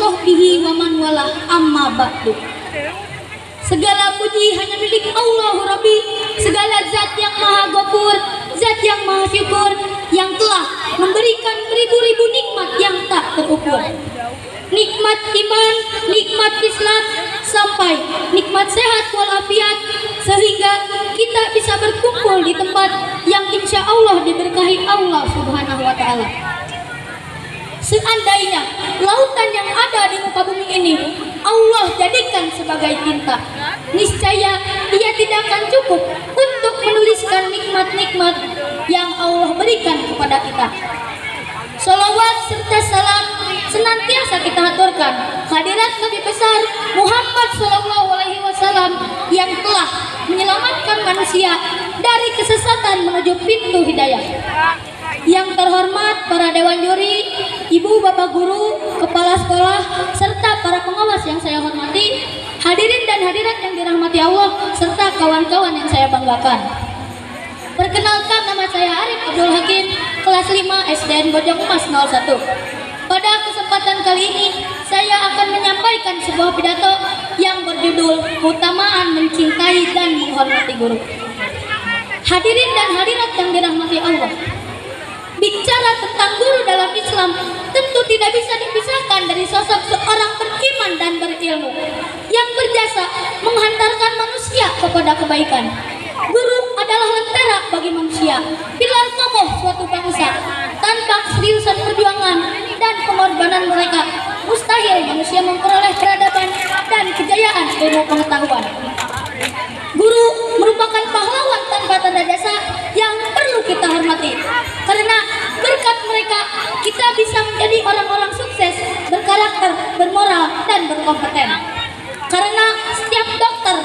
sahbihi wa man walah, amma ba'du. Segala puji hanya milik Allah Rabbi, segala zat yang maha ghafur, zat yang maha syukur, yang telah memberikan beribu-ribu nikmat yang tak terukur. Nikmat iman, nikmat Islam, sampai nikmat sehat walafiat, sehingga kita bisa berkumpul di tempat yang insya Allah diberkahi Allah Subhanahu wa Ta'ala. Seandainya lautan yang ada di muka bumi ini Allah jadikan sebagai tinta, niscaya ia tidak akan cukup untuk menuliskan nikmat-nikmat yang Allah berikan kepada kita. Salawat serta salam senantiasa kita haturkan hadirat Nabi besar Muhammad SAW yang telah menyelamatkan manusia dari kesesatan menuju pintu hidayah. Yang terhormat para dewan juri, ibu bapak guru, kepala sekolah, serta para pengawas yang saya hormati, hadirin dan hadirat yang dirahmati Allah, serta kawan-kawan yang saya banggakan. Perkenalkan, nama saya Arif Abdul Hakim, kelas 5 SDN Bojong Emas 01. Pada kesempatan kali ini, saya akan menyampaikan sebuah pidato yang berjudul Keutamaan Mencintai dan Menghormati Guru. Hadirin dan hadirat yang dirahmati Allah, bicara tentang guru dalam Islam tentu tidak bisa dipisahkan dari sosok seorang beriman dan berilmu yang berjasa menghantarkan manusia kepada kebaikan. Guru adalah lentera bagi manusia, pilar kokoh suatu bangsa. Tanpa keseriusan perjuangan dan pengorbanan mereka, mustahil manusia memperoleh peradaban dan kejayaan ilmu pengetahuan. Guru merupakan pahlawan tanpa tanda jasa yang perlu kita hormati, karena berkat mereka kita bisa menjadi orang-orang sukses, berkarakter, bermoral, dan berkompeten. Karena setiap dokter,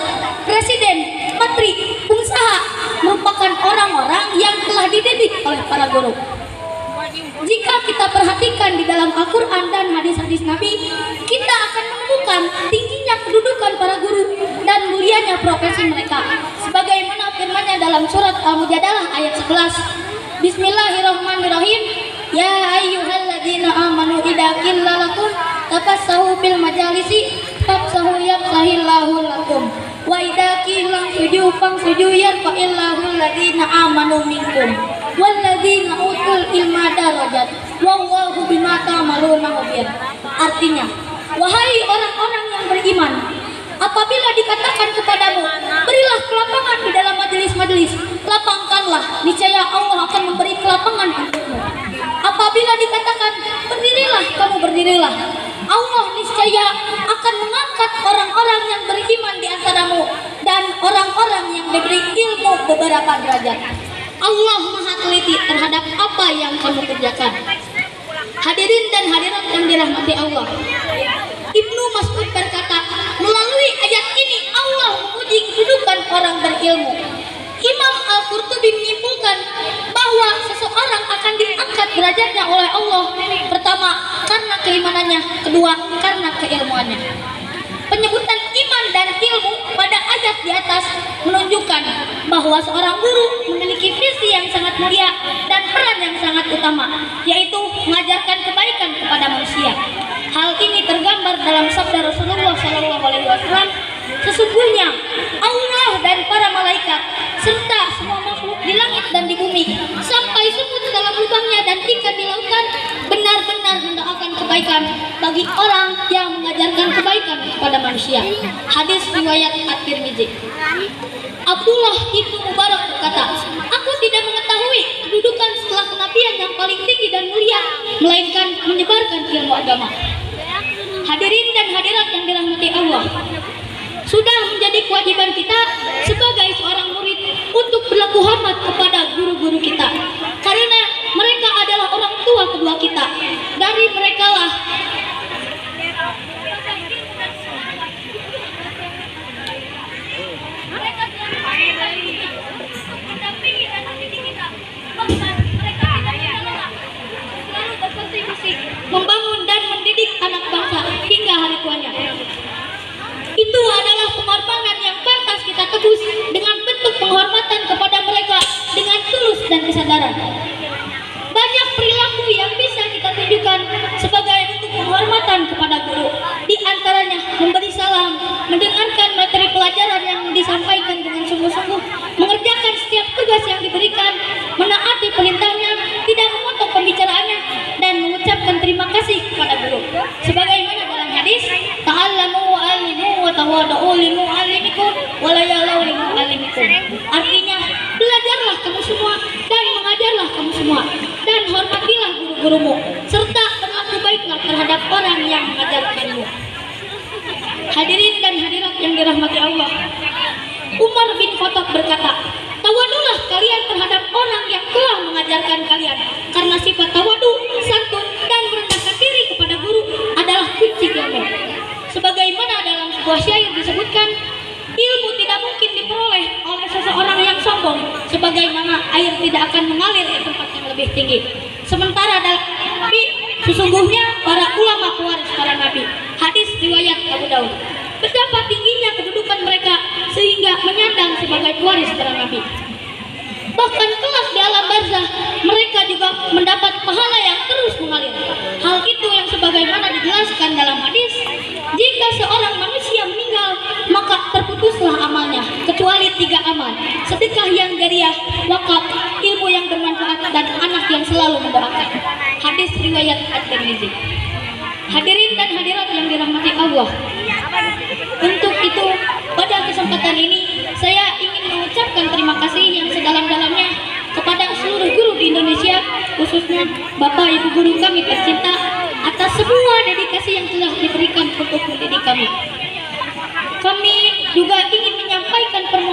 presiden, menteri, pengusaha merupakan orang-orang yang telah dididik oleh para guru. Jika kita perhatikan di dalam Al-Quran dan hadis-hadis Nabi, kita akan menemukan tingginya kedudukan para guru dan mulianya profesi mereka. Sebagaimana firman-Nya dalam surat Al-Mujadalah ayat 11. Bismillahirrahmanirrahim. Ya ayyuhalladzina amanu idza qila lakum tafassahu fil majalisi fafsahu yafsahillahu lakum wa idza qila sujudu famsuju yarfa'illahu alladzina amanu minkum walladzina utul ilma darajat wallahu bima ta'maluna khabir. Artinya, wahai orang-orang yang beriman, apabila dikatakan kepadamu, berilah kelapangan di dalam majelis-majelis, lapangkanlah, niscaya Allah akan memberi kelapangan untukmu. Apabila dikatakan berdirilah, kamu berdirilah, Allah niscaya akan mengangkat orang-orang yang beriman di antaramu dan orang-orang yang diberi ilmu beberapa derajat. Allah maha teliti terhadap apa yang kamu kerjakan. Hadirin dan hadirat yang dirahmati Allah, Ibnu Mas'ud berkata, melalui ayat ini Allah memuji kedudukan orang berilmu. Imam Al-Qurtubi menyimpulkan bahwa seseorang akan diangkat derajatnya oleh Allah, pertama karena keimanannya, kedua karena keilmuannya. Penyebutan iman dan ilmu pada ayat di atas menunjukkan bahwa seorang guru memiliki visi yang sangat mulia dan peran yang sangat utama, yaitu mengajarkan kebaikan kepada manusia. Hal ini tergambar dalam sabda Rasulullah SAW, sesungguhnya Allah dan para malaikat serta semua makhluk di langit dan di bumi sampai semut dalam lubangnya dan ikan di lautan benar-benar mendoakan kebaikan bagi orang yang mengajarkan kebaikan kepada manusia. Hadis riwayat At-Tirmidzi. Abdullah ibnu Mubarak berkata, aku tidak mengetahui kedudukan setelah kenabian yang paling tinggi dan mulia melainkan menyebarkan ilmu agama. Hadirin dan hadirat yang dirahmati Allah, sudah menjadi kewajiban kita sebagai seorang murid untuk berlaku hormat kepada guru-guru kita, karena mereka adalah orang tua kedua kita. Dari merekalah membangun dan mendidik anak bangsa hingga hari tuanya. Itu adalah pengorbanan yang pantas kita tebus dengan bentuk penghormatan kepada mereka dengan tulus dan kesadaran. Banyak perilaku yang bisa kita tunjukkan sebagai bentuk penghormatan kepada guru. Di antaranya memberi salam, mendengarkan materi pelajaran yang disampaikan dengan sungguh-sungguh, mengerjakan setiap tugas yang diberikan, menaati perintahnya, tidak memotong pembicaraannya, dan mengucapkan terima kasih kepada guru. Sebagaimana dalam hadis, ta'allamu wa alimu wa tawada'u li mu'allimikum wa la ya'law li mu'allimikum. Artinya, belajarlah kamu semua dan mengajarlah kamu semua, dan hormatilah guru-gurumu, serta berlaku baiklah terhadap orang yang mengajarkanmu. Hadirin dan hadirat yang dirahmati Allah, Umar bin Khattab berkata, tawadulah kalian terhadap orang yang telah mengajarkan kalian, karena sifat tawadu, santun, dan merendahkan diri kepada guru adalah kunci ilmu. Sebagaimana dalam sebuah syair disebutkan, ilmu tidak mungkin diperoleh oleh seseorang yang sombong, sebagaimana air tidak akan mengalir ke tempat yang lebih tinggi. Sementara dalam Nabi, sesungguhnya para ulama pewaris para nabi. Hadis riwayat Abu Daud. Betapa tingginya kedudukan mereka sehingga menyandang sebagai pewaris para nabi. Bahkan kelak di alam barzah, mereka juga mendapat pahala yang terus mengalir. Hal itu yang sebagaimana dijelaskan dalam hadis, jika seorang manusia meninggal, maka terputuslah amalnya, kecuali 3 amal: sedekah yang jariah, wakaf, ilmu yang bermanfaat, dan anak yang selalu mendoakan. Hadis riwayat At-Tirmidzi. Hadirin dan hadirat yang dirahmati Allah, untuk itu pada kesempatan ini saya ingin mengucapkan terima kasih yang sedalam-dalamnya kepada seluruh guru di Indonesia, khususnya Bapak Ibu guru kami tercinta, atas semua dedikasi yang telah diberikan untuk mendidik kami. Kami juga ingin menyampaikan permohonan